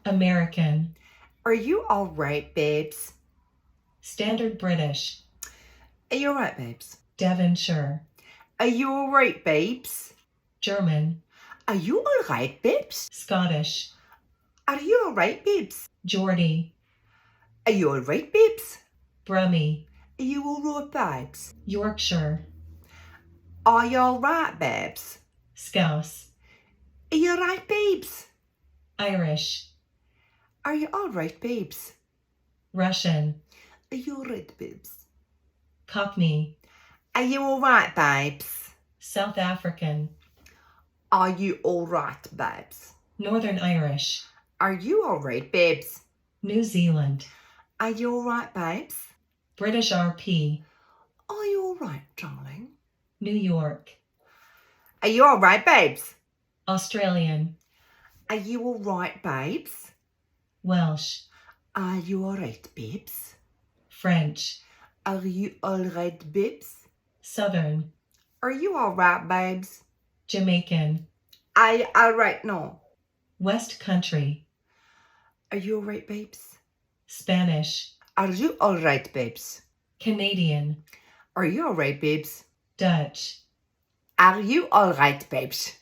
American. Are you all right, babes? Standard British. Are you all right, babes? Devonshire. Are you all right, babes? German. Are you all right, babes? Scottish. Are you all right, babes? Geordie. Are you all right, babes? Brummie. Are you all right, babes? Yorkshire. Are you all right, babes? Scouse. Are you all right, babes? Irish. Are you all right, babes? Russian. Are you all right, babes? Cockney. Are you all right, babes? South African. Are you all right, babes? Northern Irish. Are you all right, babes? New Zealand. Are you all right, babes? British RP. Are you all right, darling? New York. Are you all right, babes? Australian. Are you all right, babes? Welsh. Are you all right, babes? French. Are you all right, babes? Southern. Are you all right, babes? Jamaican. Are you all right, no? West Country. Are you all right, babes? Spanish. Are you all right, babes? Canadian. Are you all right, babes? Dutch. Are you all right, babes?